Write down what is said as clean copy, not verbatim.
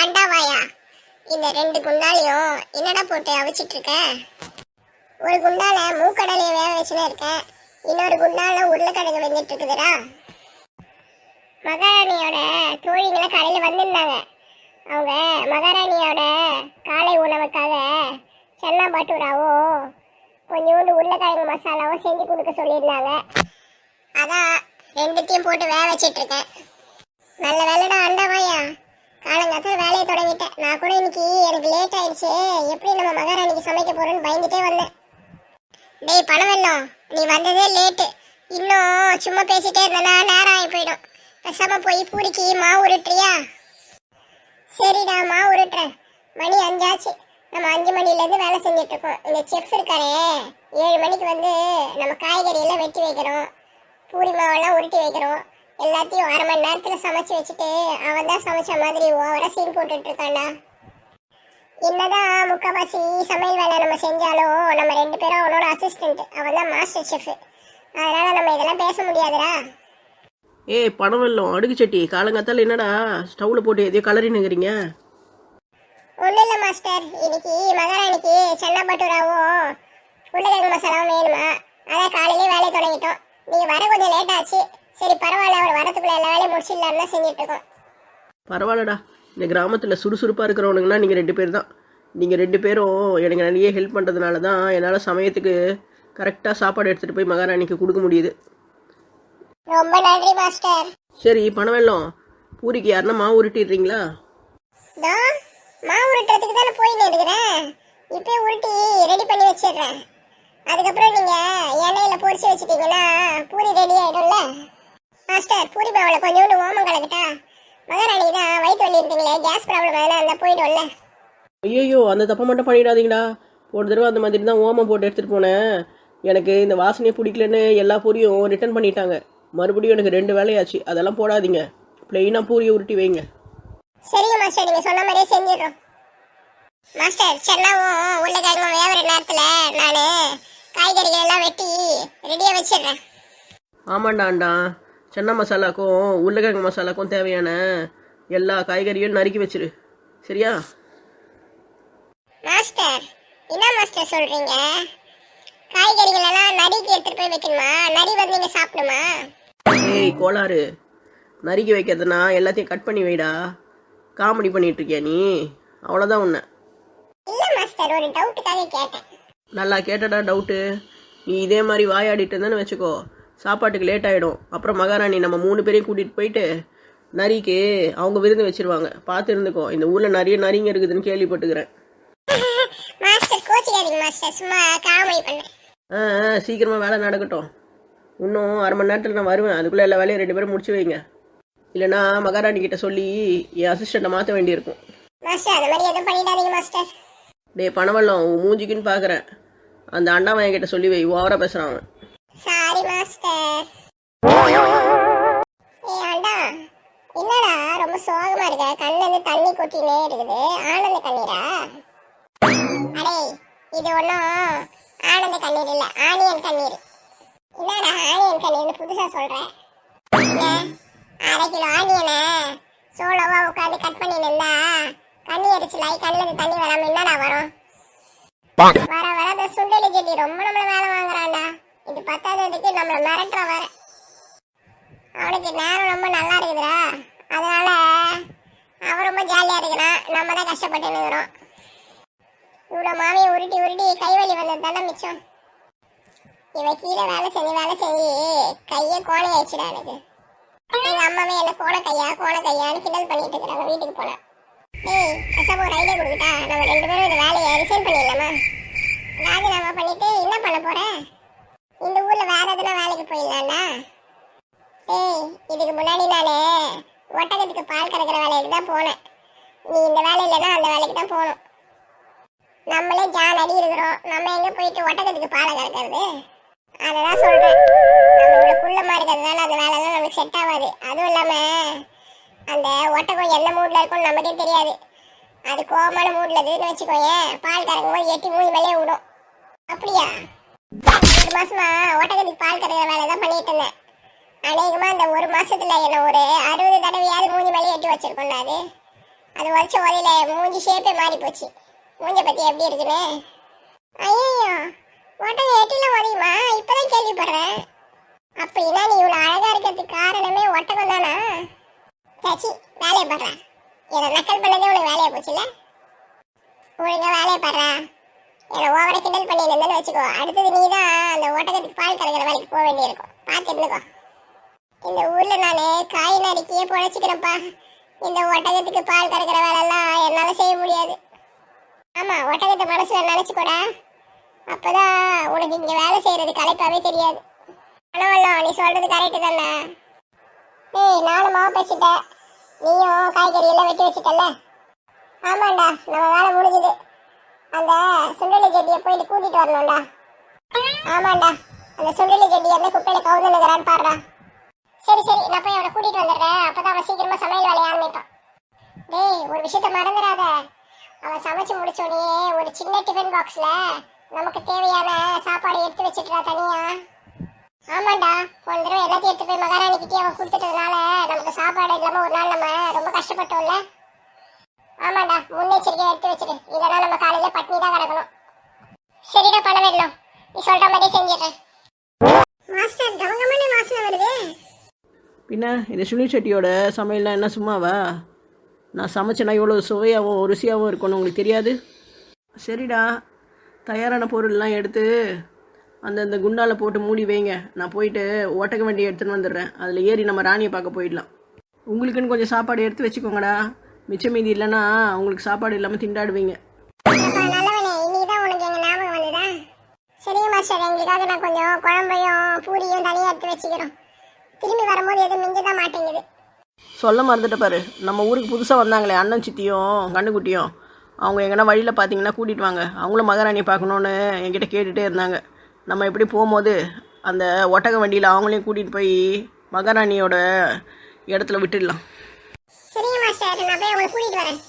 அண்டாவாயா, இந்த 2 குண்டாலையும் என்னடா போட்டு அவிச்சிட்டு இருக்க? ஒரு குண்டால மூக்கடலையை வேக வச்சுன்னு இருக்கேன், இன்னொரு குண்டால உருளைக்கிழங்கு வெந்துட்டு இருக்குதுடா. மகாராணியோட தோழிகளை காலையில் வந்திருந்தாங்க. அவங்க மகாராணியோட காலை உணவுக்காக சென்னா பட்டூராவும் கொஞ்சோண்டு உருளைக்கிழங்கு மசாலாவும் செஞ்சு கொடுக்க சொல்லியிருந்தாங்க. அதான் 2த்தையும் போட்டு வேக வச்சிட்டு இருக்கேன். நல்ல வேலைடா அண்டாவாயா, காலங்காத்தால வேலையை தொடங்கிட்டேன். நான் கூட இன்னைக்கு எனக்கு லேட் ஆயிடுச்சு, எப்படி நம்ம மகாராணிக்கு சமைக்க போறோன்னு பயந்துட்டே வந்தேன். டேய் பணவெல்லம், நீ வந்ததே லேட்டு. இன்னும் சும்மா பேசிட்டே இருந்தனா நேரம் ஆகி போயிடும். பேசாம போய் பூரிக்கு மாவு உருட்டுறியா? சரிடா, மாவு உருட்டுறேன். மணி 5 ஆச்சு. நம்ம 5 மணிலேருந்து வேலை செஞ்சுட்டு இருக்கோம். இந்த செஃப் இருக்காரே 7 மணிக்கு வந்து நம்ம காய்கறியெல்லாம் வெட்டி வைக்கிறோம், பூரி மாவெல்லாம் உருட்டி வைக்கிறோம். எல்லாத்தையும் 1/2 மணி நேரத்தில் சமைச்சு வச்சுட்டு அவன் தான் சமைச்ச மாதிரி ஓவரா சீன் போட்டுட்டு இருக்கான்டா. என்னதான் முக்கால்வாசி சமையல் வேலை நம்ம செஞ்சாலும் நம்ம 2 பேரும் அவனோட அசிஸ்டன்ட், அவன் தான் மாஸ்டர் செஃப். அதனால நம்ம இதெல்லாம் பேச முடியாதுடா. ஏய் பணவெல்லம், அடுக்கு சட்டி, காலங்காத்தால என்னடா ஸ்டவ்வில் போட்டு எதையோ கலரினுங்கிறீங்க? ஒன்றும் இல்லை மாஸ்டர், இன்னைக்கு மகாராணிக்கு சென்னா பட்டூராவும் உருளைக்கிழங்கு மசாலாவும் வேணுமா, அதான் காலையிலே வேலையை தொடங்கிட்டோம். நீங்கள் வர கொஞ்சம் லேட் ஆச்சு. சரி பரவாயில்ல, அவர் வரத்துக்குள்ள எல்லா வேலையும் முடிச்சிடலான்னு தான் செஞ்சுட்டு இருக்கோம். பரவாயில்லடா, இந்த கிராமத்தில் சுறுசுறுப்பாக இருக்கிறவனுங்கன்னா நீங்கள் 2 பேர் தான். நீங்கள் 2 பேரும் எனக்கு நிறைய ஹெல்ப் பண்ணுறதுனால தான் என்னால் சமயத்துக்கு கரெக்டாக சாப்பாடு எடுத்துகிட்டு போய் மகாராணிக்கு கொடுக்க முடியுது. ரொம்ப நன்றி மாஸ்டர். சரி பணவெல்லம், பூரிக்கு யாருன்னா மாவு உருட்டிடுறீங்களா? மாவு உருட்டுறதுக்கு தானே போயின்னு இருக்கிறேன். இப்போயே உருட்டி ரெடி பண்ணி வச்சிடுறேன். அதுக்கப்புறம் நீங்கள் எண்ணெயில் பொரிச்சு வச்சுட்டீங்கன்னா பூரி ரெடி ஆகிடும்ல. மாஸ்டர், பூரி மாவில் கொஞ்சோண்டு ஓமம் கலக்கிட்டா? மகாராணி தான் வயிற்று வலி இருக்குங்களே, கேஸ் ப்ராப்ளம் வேணா அந்த போயிடும்ல. ஐயோ, அந்த தப்பை மட்டும் பண்ணிடாதீங்கடா. ஒரு தடவை அந்த மாதிரி தான் ஓமம் போட்டு எடுத்துகிட்டு போனேன். எனக்கு இந்த வாசனையை பிடிக்கலன்னு எல்லா பூரியும் ரிட்டர்ன் பண்ணிட்டாங்க. மறுபடியும் எனக்கு 2 வேலையாச்சு. அதெல்லாம் போடாதீங்க, பிளெயினாக பூரியை உருட்டி வைங்க. சரிங்க மாஸ்டர், நீங்கள் சொன்ன மாதிரியே செஞ்சிடுறோம். மாஸ்டர், சென்னாவும் உருளைக்கிழங்கும் வேகிற நேரத்தில் நான் காய்கறிகள் எல்லாம் வெட்டி ரெடியாக வச்சிடுறேன். ஆமாண்டாண்டா, சென்னா மசாலாக்கும் உருளைக்கிழங்கு மசாலாக்கும் தேவையான எல்லா காய்கறியும் நறுக்கி வச்சிரு, சரியா? மாஸ்டர், என்ன மாஸ்டர் சொல்கிறீங்க? காய்கறிகள் எல்லாம் நறுக்கி எடுத்துகிட்டு போய் வைக்கணுமா? நரி வந்து நீங்கள் சாப்பிடுமா? ஏய் கோளாறு, நறுக்கி வைக்கிறதுனா எல்லாத்தையும் கட் பண்ணி வைடா. காமெடி பண்ணிட்டு இருக்கியா நீ? அவ்வளோதான் உன்னை. இல்லை மாஸ்டர், ஒரு டவுட்டுக்காக கேட்டேன். நல்லா கேட்டடா டவுட்டு. நீ இதே மாதிரி வாயாடிட்டு இருந்தேன்னு வச்சுக்கோ, சாப்பாட்டுக்கு லேட் ஆகிடும். அப்புறம் மகாராணி நம்ம 3 பேரையும் கூட்டிகிட்டு போயிட்டு நரிக்கு அவங்க விருந்து வச்சிருவாங்க. பார்த்து இருந்துக்கோ, இந்த ஊரில் நிறைய நரிங்க இருக்குதுன்னு கேள்விப்பட்டுக்கிறேன். மாஸ்டர் கோச்சிக்காதீங்க மாஸ்டர், சும்மா காமெடி பண்ணேன். சீக்கிரமாக வேலை நடக்கட்டும். இன்னும் 1/2 மணி நேரத்தில் நான் வருவேன். அதுக்குள்ளே எல்லா வேலையும் 2 பேரும் முடிச்சு வைங்க. இல்லைனா மகாராணி கிட்ட சொல்லி என் அசிஸ்டண்ட்டை மாற்ற வேண்டியிருக்கும். மாஸ்டர், அந்த மாதிரி எதுவும் பண்ணிடாதீங்க மாஸ்டர். டே பணவெல்லம், மூஞ்சிக்குன்னு பார்க்குறேன். அந்த அண்ணாவை என்கிட்ட சொல்லி வை, ஓவராக பேசுகிறான் அவன். Sorry master. ஏய் அண்டா, என்னடா ரொம்ப சோகமாக இருக்க? கண்ணிலேருந்து தண்ணி கொட்டினே இருக்குது. ஆனந்த கண்ணீரா? அடே, இது ஒன்றும் ஆனந்த கண்ணீர் இல்லை, ஆனியன் கண்ணீர். என்னடா ஆனியன் கண்ணீர்னு புதுசாக சொல்கிறேன்? 1/2 கிலோ ஆனியனை சோளவா உட்காந்து கட் பண்ணின்னு இருந்தா கண்ணி அடிச்சுலாய் கண்ணில் தண்ணி வராமல் என்னடா வரும்? வர வர அந்த சுண்டலி செடி ரொம்ப நம்மளை வேலை வாங்குறான்டா. இது 10ஆவதுக்கு நம்மளை மிரட்டுற வர. அவனுக்கு நேரம் ரொம்ப நல்லா இருக்குதுடா, அதனால அவன் ரொம்ப ஜாலியாக இருக்கிறான். நம்ம தான் கஷ்டப்பட்டு இருக்கிறோம். இவ்வளோ மாவையை உருட்டி உருட்டி கைவலி வந்தது தானே மிச்சம். இவன் கீழே வேலை செஞ்சு கையே கோணை ஆயிடுச்சுடா எனக்கு. எங்கள் அம்மாவே என்ன கோண கையான்னு கிண்டல் பண்ணிட்டு இருக்கிறாங்க. வீட்டுக்கு போனேன். ஏய் அசப்போ ஒரு ஐடியா கொடுத்துட்டா, நம்ம 2 பேரும் இந்த வேலையை ரிசைன் பண்ணிடலாமா? ராஜினாமா பண்ணிட்டு என்ன பண்ண போற? இந்த ஊர்ல வேற எதுனா வேலைக்கு போயிடலாம்டா. ஏய், இதுக்கு முன்னாடி நானே ஒட்டகத்துக்கு பால் கறக்கிற வேலைக்கு தான் போனேன். நீ இந்த வேலை இல்லைன்னா அந்த வேலைக்கு தான் போகணும். நம்மளே ஜான் அடி இருக்கிறோம், நம்ம எங்க போயிட்டு ஒட்டகத்துக்கு பாலை கறக்கிறது? அதை தான் சொல்றேன். நம்ம இவ்வளோ குள்ளமா இருக்கிறதுனால அந்த வேலைலாம் நமக்கு செட் ஆகாது. அதுவும் இல்லாம அந்த ஒட்டகம் எந்த மூட்ல இருக்கும்னு நமக்கே தெரியாது. அது கோபமான மூட்ல இருக்குன்னு வச்சுக்கோயேன், பால் கறக்கும் போது எட்டி மூணு மேலே விடும். அப்படியா? 1 மாசமா ஒட்டகத்துக்கு பால் கறக்கிற வேலை தான் பண்ணிட்டு இருந்தேன். அநேகமா இந்த 1 மாசத்துல என்ன ஒரு 60 தடவையாவது மூணு மேலே எட்டி வச்சிருக்கோம்டா. அது அது வச்ச ஒலையில மூஞ்சி ஷேப்பே மாறி போச்சு. மூஞ்ச பத்தி எப்படி இருக்குன்னு. ஐயோ, ஒட்டகம் எட்டில உதையுமா? இப்பதான் கேள்விப்படுறேன். அப்படின்னா நீ இவ்வளவு அழகா இருக்கிறதுக்கு காரணமே ஒட்டகம் தானா? சாச்சி, வேலையை படுறா. என்னை நக்கல் பண்ணதே உனக்கு வேலையை போச்சுல்ல? ஒழுங்கா வேலையை படுறா. என்னை ஓவர கிண்டல் பண்ணி இருந்தேன்னு வச்சுக்கோ, அடுத்தது நீ தான் அந்த ஒட்டகத்துக்கு பால் கறக்கிற வேலைக்கு போக வேண்டியிருக்கும். பார்த்து இருந்துக்கோ. இந்த ஊர்ல நானு காய் நறுக்கியே பொழைச்சிக்கிறேன்ப்பா. இந்த ஒட்டகத்துக்கு பால் கறக்கிற வேலைலாம் என்னால செய்ய முடியாது. ஆமா, ஒட்டகத்தை மனசுல நினைச்சுக்கூடா. அப்பதான் உனக்கு இங்க வேலை செய்யறது களைப்பாவே தெரியாது. பணவல்லம், நீ சொல்றது கரெக்டு தானே? ஏய், நானும் மாவு பேசிட்டேன், நீயும் காய்கறி எல்லாம் வெட்டி வச்சுட்டல. ஆமாண்டா, நம்ம வேலை முடிஞ்சுது. அந்த சுண்டலி செடியை போயிட்டு கூட்டிட்டு வரணும்டா. ஆமாண்டா, அந்த சுண்டலி செடி என்ன குப்பையில கவுதுன்னுக்கிறான்னு பாடுறா. சரி சரி, நான் போய் அவனை கூட்டிட்டு வந்துடுறேன். அப்பதான் அவன் சீக்கிரமா சமையல் வேலையை ஆரம்பிப்பான். டேய், ஒரு விஷயத்த மறந்துடாத. அவன் சமைச்சு முடிச்சோடனே ஒரு சின்ன டிஃபன் பாக்ஸ்ல நமக்கு தேவையான சாப்பாடு எடுத்து வச்சுட்டுறா தனியா. ஆமாண்டா, போன தடவை எல்லாத்தையும் எடுத்து போய் மகாராணிக்கிட்டே அவன் கொடுத்துட்டதுனால நமக்கு சாப்பாடு இல்லாம ஒரு நாள் நம்ம ரொம்ப கஷ்டப்பட்டோம்ல. ஆமாண்டா, முன்னெச்சரிக்கையா எடுத்து வச்சிரு. இல்லைன்னா நம்ம காலையில பட்னி தான் கிடக்கணும். சரிடா, பண்ண வேணும். நீ சொல்ற மாதிரி செஞ்சிடுறேன். மாஸ்டர், கவங்கமான வாசனை வருது. பின்ன இந்த சுனில் செட்டியோட சமையல்லாம் என்ன சும்மாவா? நான் சமைச்சேன்னா எவ்வளோ சுவையாகவும் ருசியாகவும் இருக்கும்னு உங்களுக்கு தெரியாது? சரிடா, தயாரான பொருள்லாம் எடுத்து அந்தந்த குண்டால் போட்டு மூடி வைங்க. நான் போயிட்டு ஒட்டக வண்டியை எடுத்துன்னு வந்துடுறேன். அதில் ஏறி நம்ம ராணியை பார்க்க போயிடலாம். உங்களுக்குன்னு கொஞ்சம் சாப்பாடு எடுத்து வச்சுக்கோங்கடா. மிச்சம் மீதி இல்லைன்னா உங்களுக்கு சாப்பாடு இல்லாமல் திண்டாடுவீங்க. நல்லவனே, இன்னைக்குதான் உனக்கு எங்க ஞாபகம் வந்துதா? சரிங்க மாஸ்டர், எங்களுக்காக நான் கொஞ்சம் குழம்பையும் பூரியும் தனியாக எடுத்து வச்சுக்கிறோம். திரும்பி வரும்போது எதுவும் மிஞ்சதான் மாட்டேங்குது. சொல்ல மறந்துட்ட பாரு, நம்ம ஊருக்கு புதுசாக வந்தாங்களே அண்ணன் சித்தியும் கண்ணுக்குட்டியும், அவங்க எங்கன்னா வழியில் பார்த்தீங்கன்னா கூட்டிகிட்டு வாங்க. அவங்களும் மகாராணியை பார்க்கணுன்னு என்கிட்ட கேட்டுகிட்டே இருந்தாங்க. நம்ம எப்படி போகும்போது அந்த ஒட்டக வண்டியில் அவங்களையும் கூட்டிகிட்டு போய் மகாராணியோட இடத்துல விட்டுடலாம். சரிங்க மாஸ்டர், நான் போய் அவங்களை கூட்டிகிட்டு வரேன்.